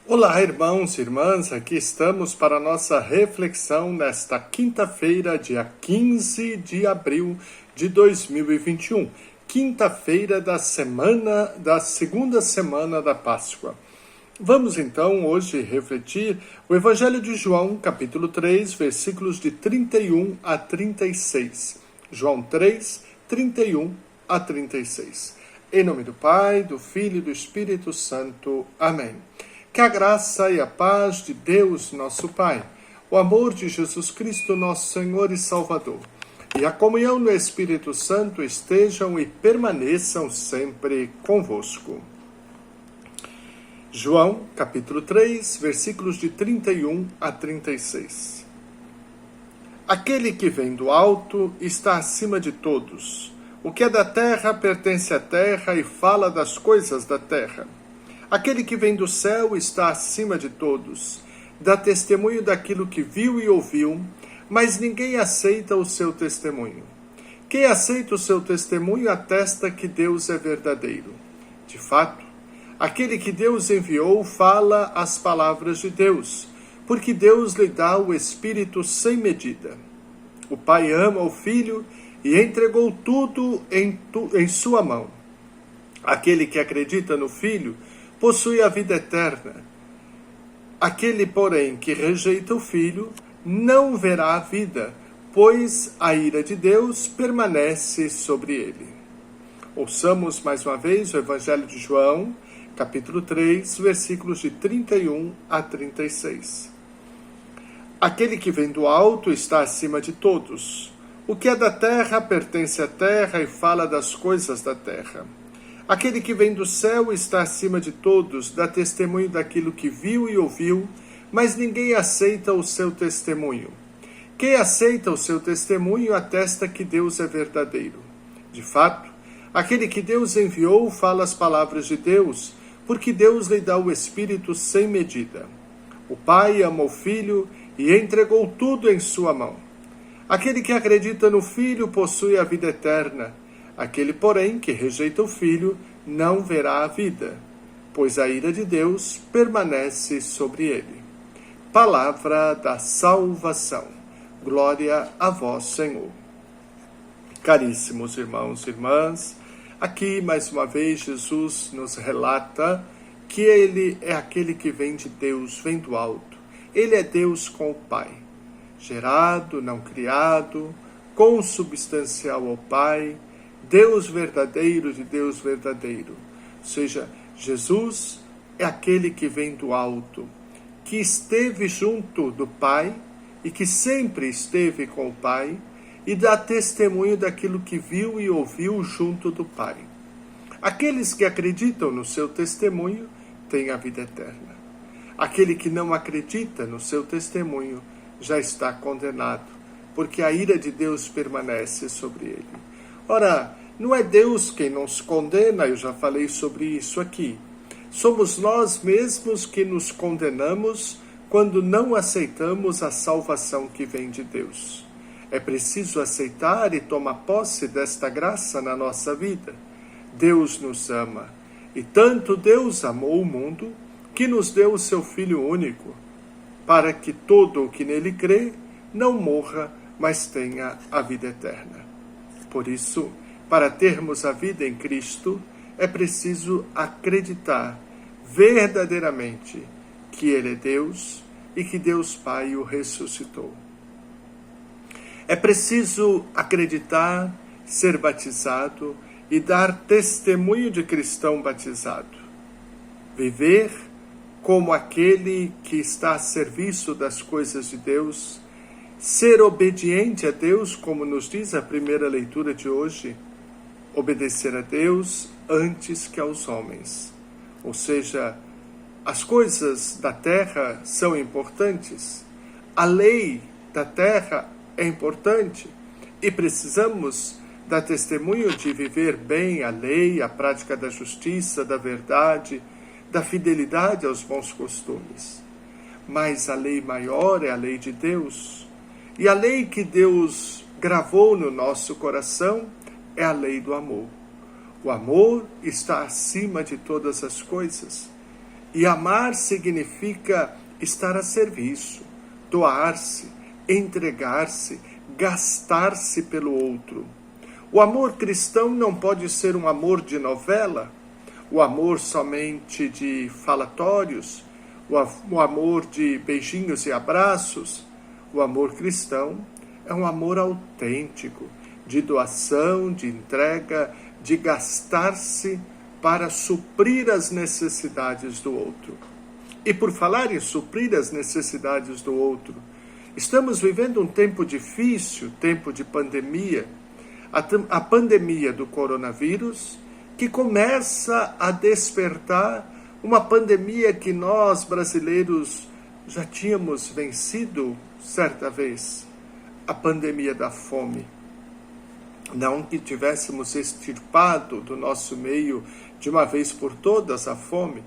Olá, irmãos e irmãs, aqui estamos para a nossa reflexão nesta quinta-feira, dia 15 de abril de 2021, quinta-feira da segunda semana da Páscoa. Vamos então hoje refletir o Evangelho de João, capítulo 3, versículos de 31 a 36. João 3, 31 a 36. Em nome do Pai, do Filho e do Espírito Santo. Amém. Que a graça e a paz de Deus, nosso Pai, o amor de Jesus Cristo, nosso Senhor e Salvador, e a comunhão do Espírito Santo estejam e permaneçam sempre convosco. João, capítulo 3, versículos de 31 a 36. Aquele que vem do alto está acima de todos. O que é da terra pertence à terra e fala das coisas da terra. Aquele que vem do céu está acima de todos, dá testemunho daquilo que viu e ouviu, mas ninguém aceita o seu testemunho. Quem aceita o seu testemunho atesta que Deus é verdadeiro. De fato, aquele que Deus enviou fala as palavras de Deus, porque Deus lhe dá o Espírito sem medida. O Pai ama o Filho e entregou tudo em sua mão. Aquele que acredita no Filho possui a vida eterna. Aquele, porém, que rejeita o Filho, não verá a vida, pois a ira de Deus permanece sobre ele. Ouçamos mais uma vez o Evangelho de João, capítulo 3, versículos de 31 a 36. Aquele que vem do alto está acima de todos. O que é da terra pertence à terra e fala das coisas da terra. Aquele que vem do céu está acima de todos, dá testemunho daquilo que viu e ouviu, mas ninguém aceita o seu testemunho. Quem aceita o seu testemunho atesta que Deus é verdadeiro. De fato, aquele que Deus enviou fala as palavras de Deus, porque Deus lhe dá o Espírito sem medida. O Pai ama o Filho e entregou tudo em sua mão. Aquele que acredita no Filho possui a vida eterna. Aquele, porém, que rejeita o Filho, não verá a vida, pois a ira de Deus permanece sobre ele. Palavra da salvação. Glória a vós, Senhor. Caríssimos irmãos e irmãs, aqui, mais uma vez, Jesus nos relata que Ele é aquele que vem de Deus, vem do alto. Ele é Deus com o Pai, gerado, não criado, consubstancial ao Pai, Deus verdadeiro de Deus verdadeiro. Ou seja, Jesus é aquele que vem do alto, que esteve junto do Pai e que sempre esteve com o Pai e dá testemunho daquilo que viu e ouviu junto do Pai. Aqueles que acreditam no seu testemunho têm a vida eterna. Aquele que não acredita no seu testemunho já está condenado, porque a ira de Deus permanece sobre ele. Ora, não é Deus quem nos condena, eu já falei sobre isso aqui. Somos nós mesmos que nos condenamos quando não aceitamos a salvação que vem de Deus. É preciso aceitar e tomar posse desta graça na nossa vida. Deus nos ama, e tanto Deus amou o mundo que nos deu o seu Filho único, para que todo o que nele crê não morra, mas tenha a vida eterna. Por isso, para termos a vida em Cristo, é preciso acreditar verdadeiramente que Ele é Deus e que Deus Pai o ressuscitou. É preciso acreditar, ser batizado e dar testemunho de cristão batizado. Viver como aquele que está a serviço das coisas de Deus, ser obediente a Deus, como nos diz a primeira leitura de hoje, obedecer a Deus antes que aos homens. Ou seja, as coisas da terra são importantes, a lei da terra é importante e precisamos dar testemunho de viver bem a lei, a prática da justiça, da verdade, da fidelidade aos bons costumes. Mas a lei maior é a lei de Deus. E a lei que Deus gravou no nosso coração é a lei do amor. O amor está acima de todas as coisas. E amar significa estar a serviço, doar-se, entregar-se, gastar-se pelo outro. O amor cristão não pode ser um amor de novela, o amor somente de falatórios, o amor de beijinhos e abraços. O amor cristão é um amor autêntico, de doação, de entrega, de gastar-se para suprir as necessidades do outro. E por falar em suprir as necessidades do outro, estamos vivendo um tempo difícil, tempo de pandemia, a pandemia do coronavírus, que começa a despertar uma pandemia que nós, brasileiros, já tínhamos vencido certa vez, a pandemia da fome. Não que tivéssemos extirpado do nosso meio de uma vez por todas a fome,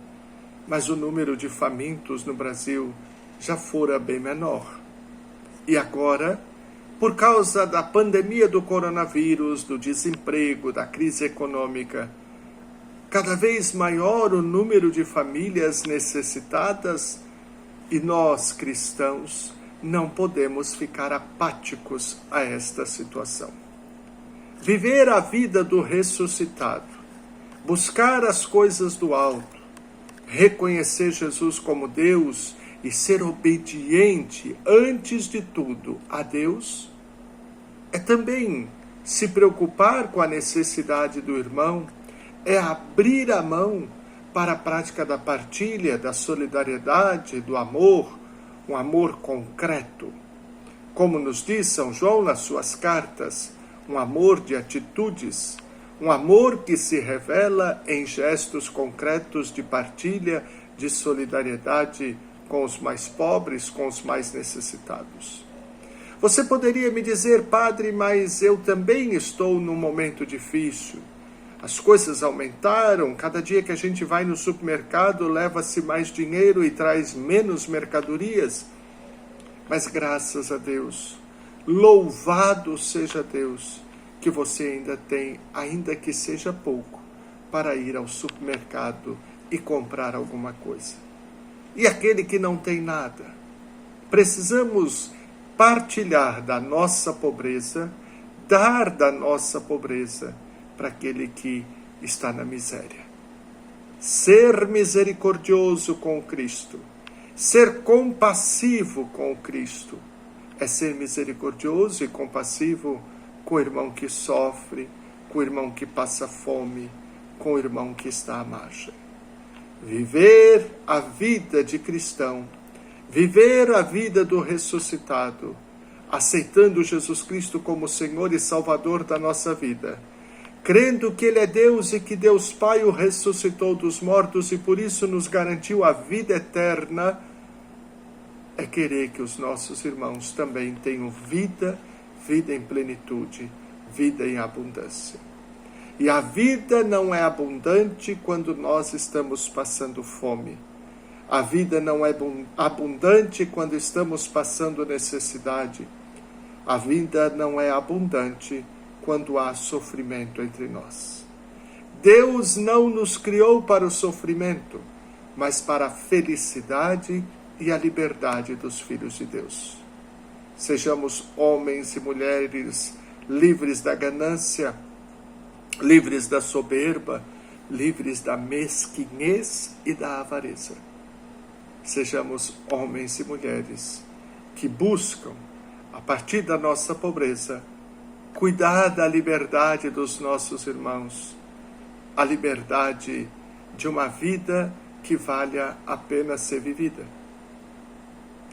mas o número de famintos no Brasil já fora bem menor. E agora, por causa da pandemia do coronavírus, do desemprego, da crise econômica, cada vez maior o número de famílias necessitadas, e nós, cristãos, não podemos ficar apáticos a esta situação. Viver a vida do ressuscitado, buscar as coisas do alto, reconhecer Jesus como Deus e ser obediente, antes de tudo, a Deus, é também se preocupar com a necessidade do irmão, é abrir a mão para a prática da partilha, da solidariedade, do amor, um amor concreto. Como nos diz São João nas suas cartas, um amor de atitudes, um amor que se revela em gestos concretos de partilha, de solidariedade com os mais pobres, com os mais necessitados. Você poderia me dizer, padre, mas eu também estou num momento difícil. As coisas aumentaram, cada dia que a gente vai no supermercado leva-se mais dinheiro e traz menos mercadorias. Mas graças a Deus, louvado seja Deus, que você ainda tem, ainda que seja pouco, para ir ao supermercado e comprar alguma coisa. E aquele que não tem nada, precisamos partilhar da nossa pobreza, dar da nossa pobreza para aquele que está na miséria. Ser misericordioso com Cristo, ser compassivo com Cristo, é ser misericordioso e compassivo com o irmão que sofre, com o irmão que passa fome, com o irmão que está à margem. Viver a vida de cristão, viver a vida do ressuscitado, aceitando Jesus Cristo como Senhor e Salvador da nossa vida, crendo que Ele é Deus e que Deus Pai o ressuscitou dos mortos e por isso nos garantiu a vida eterna, é querer que os nossos irmãos também tenham vida em plenitude, vida em abundância. E a vida não é abundante quando nós estamos passando fome. A vida não é abundante quando estamos passando necessidade. A vida não é abundante quando há sofrimento entre nós. Deus não nos criou para o sofrimento, mas para a felicidade e a liberdade dos filhos de Deus. Sejamos homens e mulheres livres da ganância, livres da soberba, livres da mesquinhez e da avareza. Sejamos homens e mulheres que buscam, a partir da nossa pobreza, cuidar da liberdade dos nossos irmãos, a liberdade de uma vida que valha a pena ser vivida.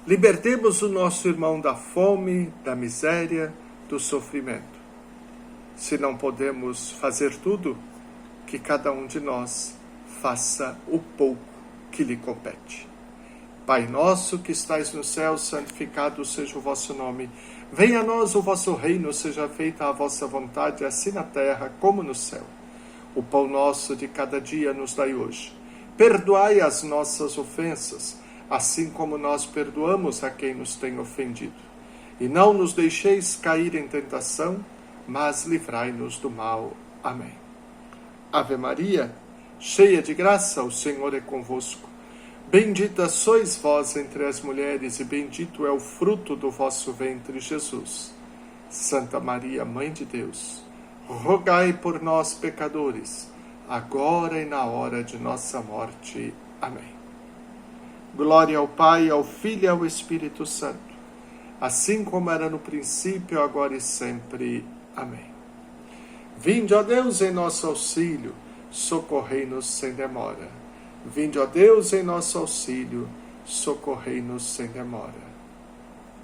Libertemos o nosso irmão da fome, da miséria, do sofrimento. Se não podemos fazer tudo, que cada um de nós faça o pouco que lhe compete. Pai nosso que estais no céu, santificado seja o vosso nome. Venha a nós o vosso reino, seja feita a vossa vontade, assim na terra como no céu. O pão nosso de cada dia nos dai hoje. Perdoai as nossas ofensas, assim como nós perdoamos a quem nos tem ofendido. E não nos deixeis cair em tentação, mas livrai-nos do mal. Amém. Ave Maria, cheia de graça, o Senhor é convosco. Bendita sois vós entre as mulheres, e bendito é o fruto do vosso ventre, Jesus. Santa Maria, Mãe de Deus, rogai por nós, pecadores, agora e na hora de nossa morte. Amém. Glória ao Pai, ao Filho e ao Espírito Santo, assim como era no princípio, agora e sempre. Amém. Vinde, ó Deus, em nosso auxílio, socorrei-nos sem demora. Vinde, ó Deus, em nosso auxílio, socorrei-nos sem demora.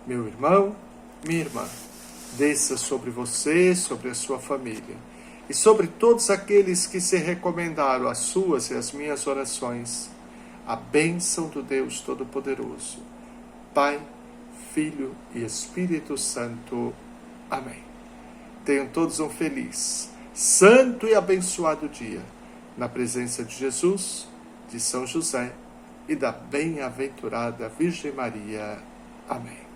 Meu irmão, minha irmã, desça sobre você, sobre a sua família, e sobre todos aqueles que se recomendaram às suas e às minhas orações, a bênção do Deus Todo-Poderoso, Pai, Filho e Espírito Santo. Amém. Tenham todos um feliz, santo e abençoado dia, na presença de Jesus, de São José e da bem-aventurada Virgem Maria. Amém.